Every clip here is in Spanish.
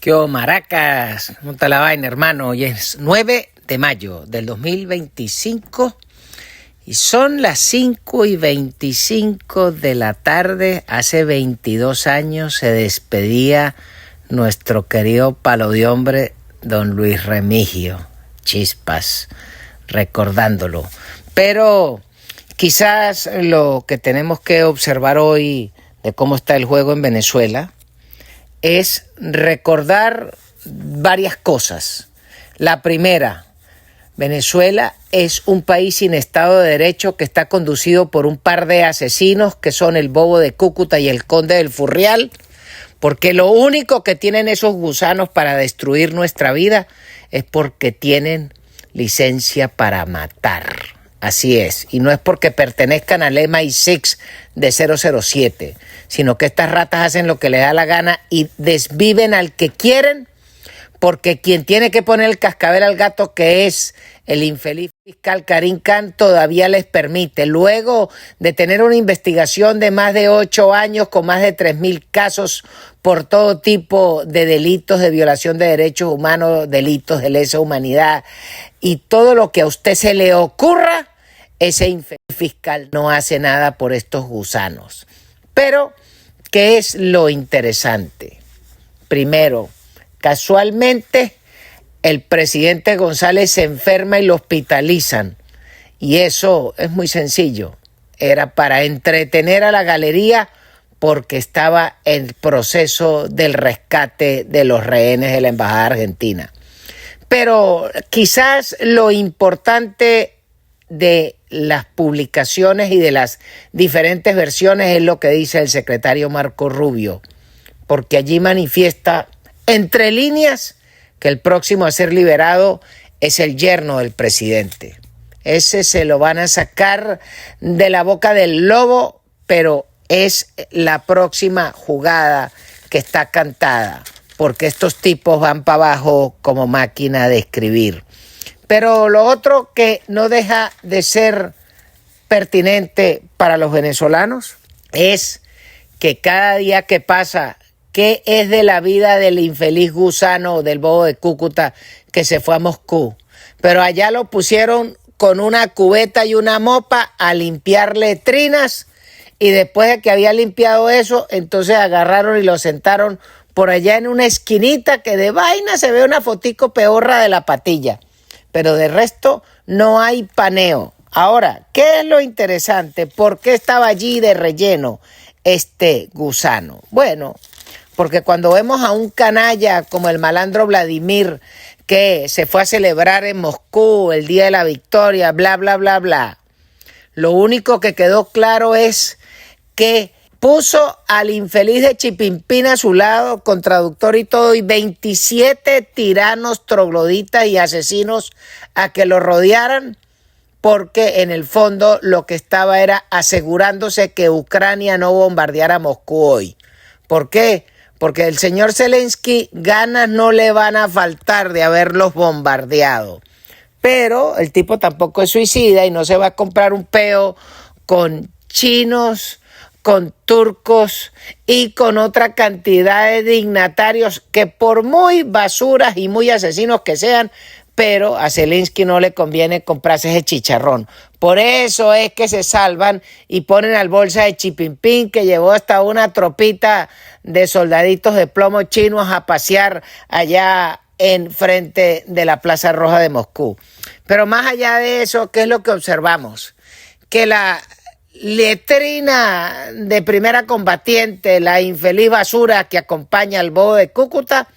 ¿Qué hubo, Maracas? Monta la vaina, hermano. Hoy es 9 de mayo del 2025 y son las 5:25 de la tarde. Hace 22 años se despedía nuestro querido palo de hombre, don Luis Remigio. Chispas, recordándolo. Pero quizás lo que tenemos que observar hoy de cómo está el juego en Venezuela es recordar varias cosas. La primera, Venezuela es un país sin Estado de Derecho que está conducido por un par de asesinos que son el Bobo de Cúcuta y el Conde del Furrial, porque lo único que tienen esos gusanos para destruir nuestra vida es porque tienen licencia para matar. Así es, y no es porque pertenezcan al MI6 de 007, sino que estas ratas hacen lo que les da la gana y desviven al que quieren, porque quien tiene que poner el cascabel al gato, que es el infeliz fiscal Karim Khan, todavía les permite. Luego de tener una investigación de más de 8 años con más de 3.000 casos por todo tipo de delitos de violación de derechos humanos, delitos de lesa humanidad y todo lo que a usted se le ocurra, ese infeliz fiscal no hace nada por estos gusanos. Pero, ¿qué es lo interesante? Primero, casualmente, el presidente González se enferma y lo hospitalizan. Y eso es muy sencillo. Era para entretener a la galería porque estaba en proceso del rescate de los rehenes de la Embajada Argentina. Pero quizás lo importante de las publicaciones y de las diferentes versiones es lo que dice el secretario Marco Rubio, porque allí manifiesta entre líneas que el próximo a ser liberado es el yerno del presidente. Ese se lo van a sacar de la boca del lobo, pero es la próxima jugada que está cantada, porque estos tipos van para abajo como máquina de escribir. Pero lo otro que no deja de ser pertinente para los venezolanos es que cada día que pasa, ¿qué es de la vida del infeliz gusano del Bobo de Cúcuta que se fue a Moscú? Pero allá lo pusieron con una cubeta y una mopa a limpiar letrinas, y después de que había limpiado eso, entonces agarraron y lo sentaron por allá en una esquinita que de vaina se ve una fotico peorra de la patilla. Pero de resto no hay paneo. Ahora, ¿qué es lo interesante? ¿Por qué estaba allí de relleno este gusano? Bueno, porque cuando vemos a un canalla como el malandro Vladimir, que se fue a celebrar en Moscú el Día de la Victoria, bla, bla, bla, bla, lo único que quedó claro es que puso al infeliz de Chipimpín a su lado, con traductor y todo, y 27 tiranos, trogloditas y asesinos a que lo rodearan, porque en el fondo lo que estaba era asegurándose que Ucrania no bombardeara Moscú hoy. ¿Por qué? Porque el señor Zelensky ganas no le van a faltar de haberlos bombardeado. Pero el tipo tampoco es suicida y no se va a comprar un peo con chinos, con turcos y con otra cantidad de dignatarios que por muy basuras y muy asesinos que sean, pero a Zelensky no le conviene comprarse ese chicharrón. Por eso es que se salvan y ponen al bolsa de Chipimpín, que llevó hasta una tropita de soldaditos de plomo chinos a pasear allá en frente de la Plaza Roja de Moscú. Pero más allá de eso, ¿qué es lo que observamos? Que la letrina de primera combatiente, la infeliz basura que acompaña al Bobo de Cúcuta,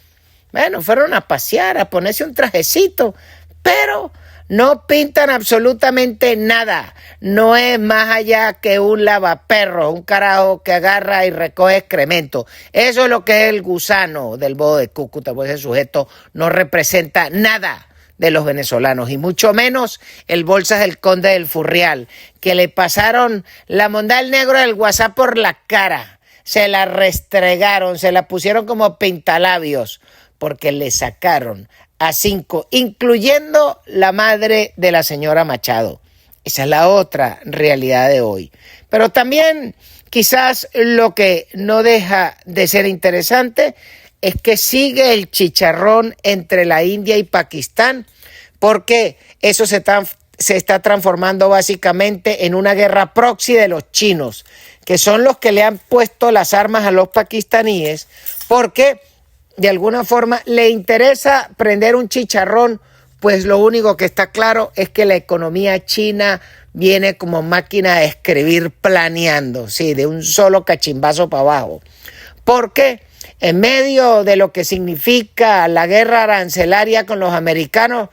bueno, fueron a pasear, a ponerse un trajecito, pero no pintan absolutamente nada. No es más allá que un lavaperro, un carajo que agarra y recoge excremento. Eso es lo que es el gusano del Bobo de Cúcuta, pues ese sujeto no representa nada de los venezolanos, y mucho menos el bolsas del Conde del Furrial, que le pasaron la monda del negro del WhatsApp por la cara, se la restregaron, se la pusieron como pintalabios, porque le sacaron a 5, incluyendo la madre de la señora Machado. Esa es la otra realidad de hoy. Pero también quizás lo que no deja de ser interesante es que sigue el chicharrón entre la India y Pakistán, porque eso se está transformando básicamente en una guerra proxy de los chinos, que son los que le han puesto las armas a los pakistaníes, porque de alguna forma le interesa prender un chicharrón, pues lo único que está claro es que la economía china viene como máquina de escribir planeando, sí, de un solo cachimbazo para abajo. Porque en medio de lo que significa la guerra arancelaria con los americanos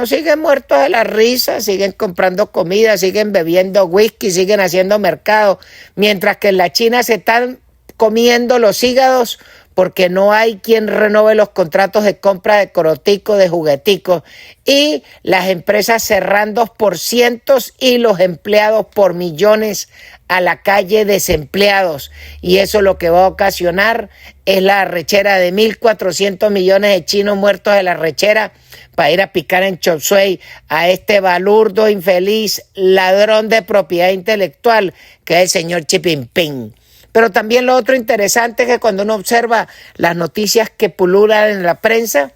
siguen muertos de la risa, siguen comprando comida, siguen bebiendo whisky, siguen haciendo mercado, mientras que en la China se están comiendo los hígados porque no hay quien renove los contratos de compra de coroticos, de jugueticos, y las empresas cerrando por cientos y los empleados por millones a la calle desempleados. Y eso lo que va a ocasionar es la arrechera de 1.400 millones de chinos muertos de la arrechera para ir a picar en Chop Suey a este balurdo, infeliz, ladrón de propiedad intelectual que es el señor Xi Jinping. Pero también lo otro interesante es que cuando uno observa las noticias que pululan en la prensa,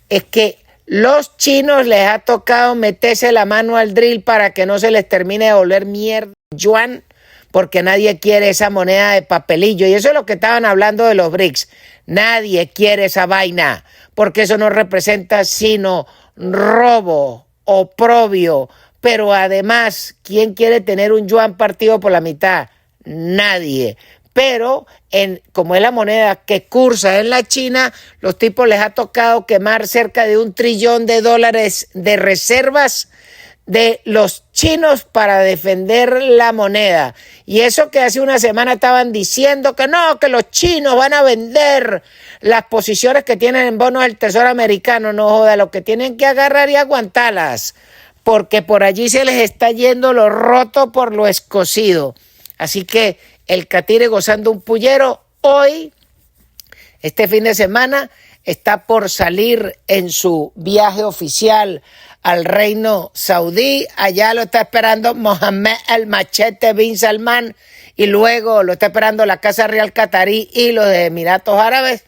es que los chinos les ha tocado meterse la mano al drill para que no se les termine de volver mierda yuan, porque nadie quiere esa moneda de papelillo. Y eso es lo que estaban hablando de los BRICS. Nadie quiere esa vaina, porque eso no representa sino robo, oprobio. Pero además, ¿quién quiere tener un yuan partido por la mitad? Nadie. Pero como es la moneda que cursa en la China, los tipos les ha tocado quemar cerca de $1 trillón de reservas de los chinos para defender la moneda. Y eso que hace una semana estaban diciendo que no, que los chinos van a vender las posiciones que tienen en bonos del Tesoro americano. No joda, lo que tienen que agarrar y aguantarlas, porque por allí se les está yendo lo roto por lo escocido. Así que el catire gozando un pullero hoy, este fin de semana, está por salir en su viaje oficial al reino saudí. Allá lo está esperando Mohammed el Machete bin Salman, y luego lo está esperando la Casa Real Catarí y los de Emiratos Árabes,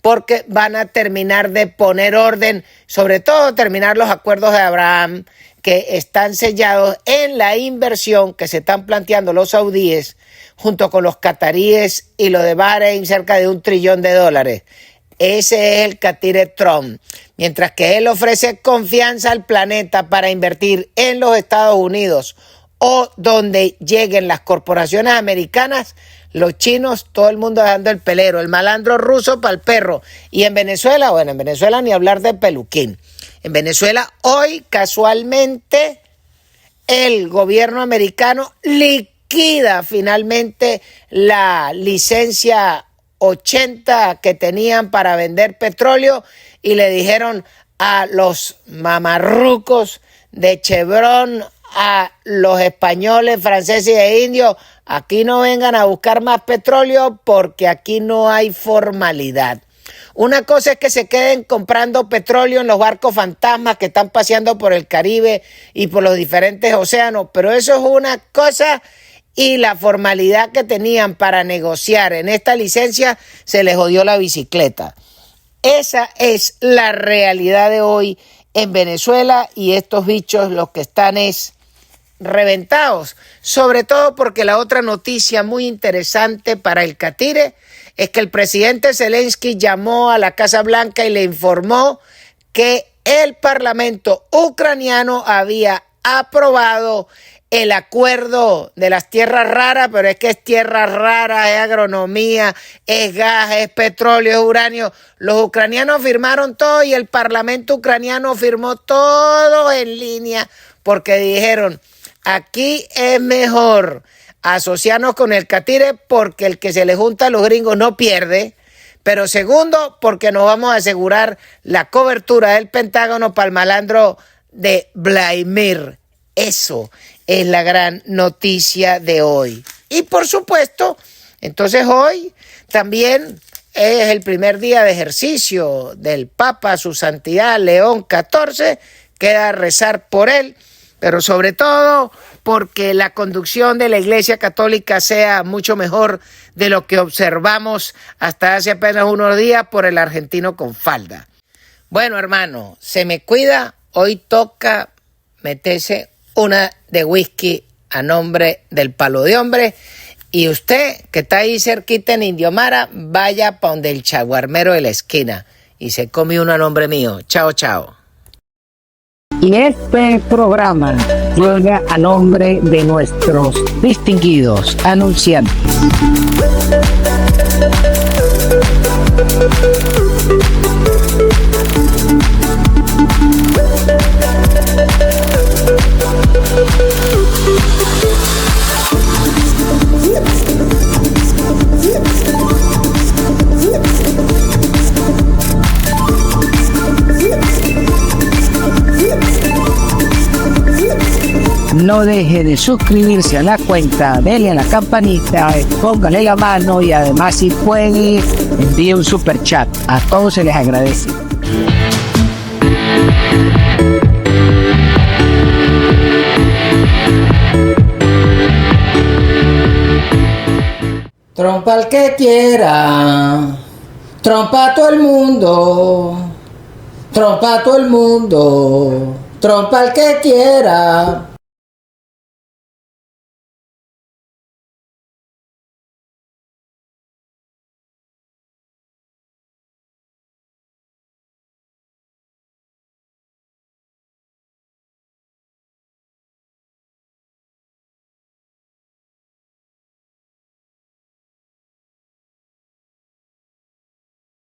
porque van a terminar de poner orden, sobre todo terminar los acuerdos de Abraham que están sellados en la inversión que se están planteando los saudíes junto con los cataríes y los de Bahrein, cerca de $1 trillón. Ese es el catire Trump. Mientras que él ofrece confianza al planeta para invertir en los Estados Unidos o donde lleguen las corporaciones americanas, los chinos, todo el mundo dejando el pelero, el malandro ruso para el perro. Y en Venezuela, bueno, en Venezuela ni hablar de peluquín. En Venezuela hoy, casualmente, el gobierno americano liquida finalmente la licencia 80 que tenían para vender petróleo, y le dijeron a los mamarrucos de Chevron, a los españoles, franceses e indios: aquí no vengan a buscar más petróleo porque aquí no hay formalidad. Una cosa es que se queden comprando petróleo en los barcos fantasmas que están paseando por el Caribe y por los diferentes océanos, pero eso es una cosa, y la formalidad que tenían para negociar en esta licencia se les jodió la bicicleta. Esa es la realidad de hoy en Venezuela, y estos bichos los que están es reventados, sobre todo porque la otra noticia muy interesante para el catire es que el presidente Zelensky llamó a la Casa Blanca y le informó que el Parlamento ucraniano había aprobado el acuerdo de las tierras raras, pero es que es tierras raras, es agronomía, es gas, es petróleo, es uranio. Los ucranianos firmaron todo y el Parlamento ucraniano firmó todo en línea, porque dijeron: aquí es mejor asociarnos con el catire porque el que se le junta a los gringos no pierde, pero segundo, porque nos vamos a asegurar la cobertura del Pentágono para el malandro de Vladimir. Eso es la gran noticia de hoy. Y por supuesto, entonces hoy también es el primer día de ejercicio del Papa, su santidad León XIV. Queda rezar por él, pero sobre todo porque la conducción de la Iglesia Católica sea mucho mejor de lo que observamos hasta hace apenas unos días por el argentino con falda. Bueno, hermano, se me cuida. Hoy toca meterse una de whisky a nombre del Palo de Hombre. Y usted, que está ahí cerquita en Indiomara, vaya pa' donde el chaguarmero de la esquina y se come uno a nombre mío. Chao, chao. Y este programa llega a nombre de nuestros distinguidos anunciantes. No deje de suscribirse a la cuenta, denle a la campanita, póngale la mano y además si puede envíe un super chat. A todos se les agradece. Trompa al que quiera, trompa a todo el mundo, trompa a todo el mundo, trompa al que quiera.